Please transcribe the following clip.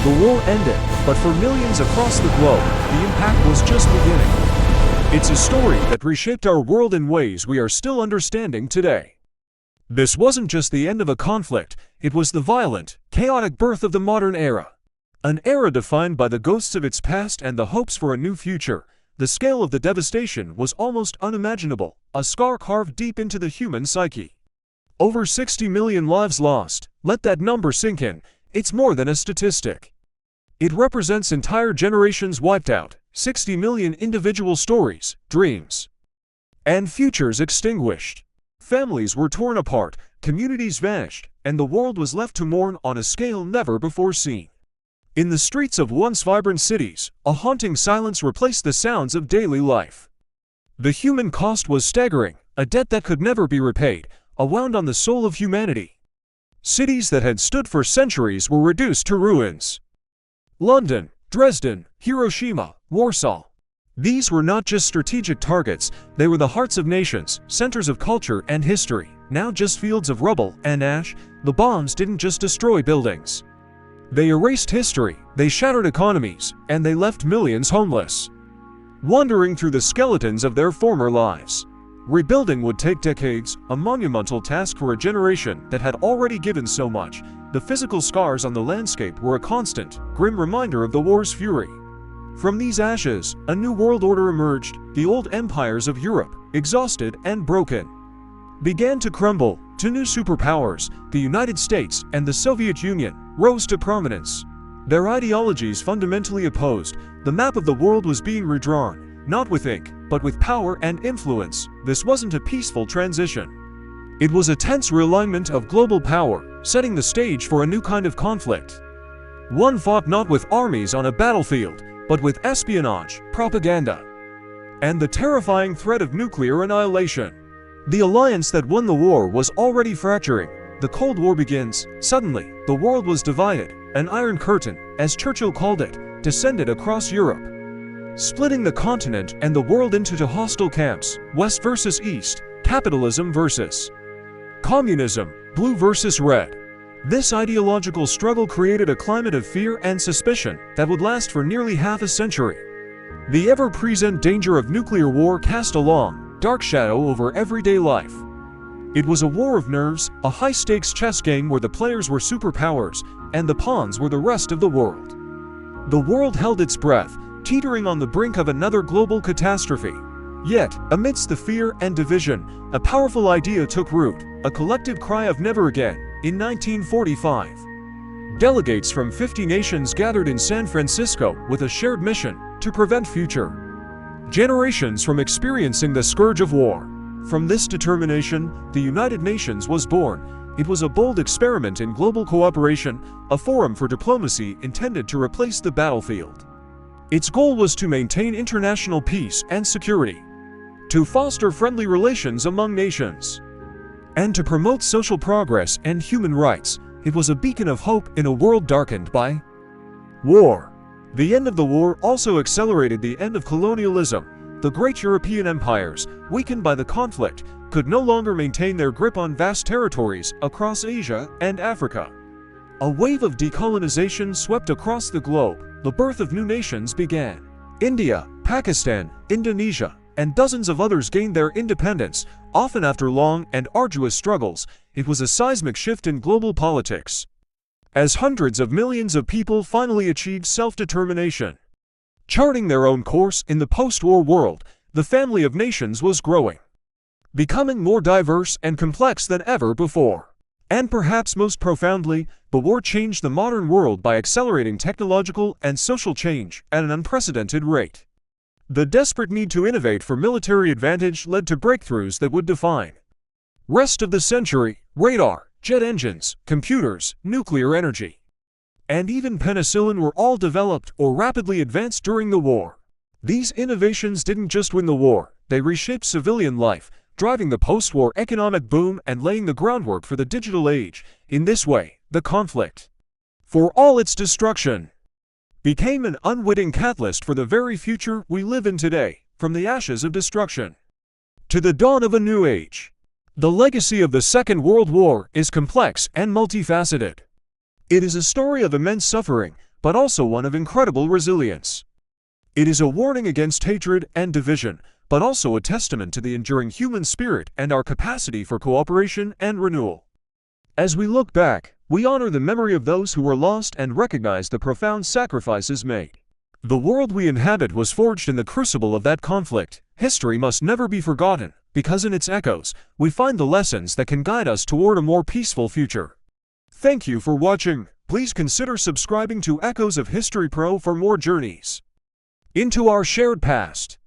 The war ended, but for millions across the globe, the impact was just beginning. It's a story that reshaped our world in ways we are still understanding today. This wasn't just the end of a conflict, it was the violent, chaotic birth of the modern era. An era defined by the ghosts of its past and the hopes for a new future. The scale of the devastation was almost unimaginable, a scar carved deep into the human psyche. Over 60 million lives lost. Let that number sink in. It's more than a statistic. It represents entire generations wiped out, 60 million individual stories, dreams, and futures extinguished. Families were torn apart, communities vanished, and the world was left to mourn on a scale never before seen. In the streets of once vibrant cities, a haunting silence replaced the sounds of daily life. The human cost was staggering, a debt that could never be repaid, a wound on the soul of humanity. Cities that had stood for centuries were reduced to ruins. London, Dresden, Hiroshima, Warsaw. These were not just strategic targets, they were the hearts of nations, centers of culture and history. Now just fields of rubble and ash. The bombs didn't just destroy buildings. They erased history, they shattered economies, and they left millions homeless, wandering through the skeletons of their former lives. Rebuilding would take decades, a monumental task for a generation that had already given so much. The physical scars on the landscape were a constant, grim reminder of the war's fury. From these ashes, a new world order emerged. The old empires of Europe, exhausted and broken, began to crumble. Two new superpowers, the United States and the Soviet Union, rose to prominence. Their ideologies fundamentally opposed. The map of the world was being redrawn, not with ink, but with power and influence. This wasn't a peaceful transition. It was a tense realignment of global power, setting the stage for a new kind of conflict. One fought not with armies on a battlefield, but with espionage, propaganda, and the terrifying threat of nuclear annihilation. The alliance that won the war was already fracturing. The Cold War begins. Suddenly, the world was divided. An iron curtain, as Churchill called it, descended across Europe, splitting the continent and the world into two hostile camps, West versus East, capitalism versus communism, blue versus red. This ideological struggle created a climate of fear and suspicion that would last for nearly half a century. The ever-present danger of nuclear war cast a long, dark shadow over everyday life. It was a war of nerves, a high-stakes chess game where the players were superpowers and the pawns were the rest of the world. The world held its breath, teetering on the brink of another global catastrophe. Yet, amidst the fear and division, a powerful idea took root, a collective cry of never again. In 1945, delegates from 50 nations gathered in San Francisco with a shared mission to prevent future generations from experiencing the scourge of war. From this determination, the United Nations was born. It was a bold experiment in global cooperation, a forum for diplomacy intended to replace the battlefield. Its goal was to maintain international peace and security, to foster friendly relations among nations, and to promote social progress and human rights. It was a beacon of hope in a world darkened by war. The end of the war also accelerated the end of colonialism. The great European empires, weakened by the conflict, could no longer maintain their grip on vast territories across Asia and Africa. A wave of decolonization swept across the globe. The birth of new nations began. India, Pakistan, Indonesia, and dozens of others gained their independence, often after long and arduous struggles. It was a seismic shift in global politics, as hundreds of millions of people finally achieved self-determination. Charting their own course in the post-war world, the family of nations was growing, becoming more diverse and complex than ever before. And perhaps most profoundly, the war changed the modern world by accelerating technological and social change at an unprecedented rate. The desperate need to innovate for military advantage led to breakthroughs that would define rest of the century: radar, jet engines, computers, nuclear energy, and even penicillin were all developed or rapidly advanced during the war. These innovations didn't just win the war, they reshaped civilian life, driving the post-war economic boom and laying the groundwork for the digital age. In this way, the conflict, for all its destruction, became an unwitting catalyst for the very future we live in today. From the ashes of destruction to the dawn of a new age, the legacy of the Second World War is complex and multifaceted. It is a story of immense suffering, but also one of incredible resilience. It is a warning against hatred and division, but also a testament to the enduring human spirit and our capacity for cooperation and renewal. As we look back, we honor the memory of those who were lost and recognize the profound sacrifices made. The world we inhabit was forged in the crucible of that conflict. History must never be forgotten, because in its echoes, we find the lessons that can guide us toward a more peaceful future. Thank you for watching. Please consider subscribing to Echoes of History Pro for more journeys into our shared past.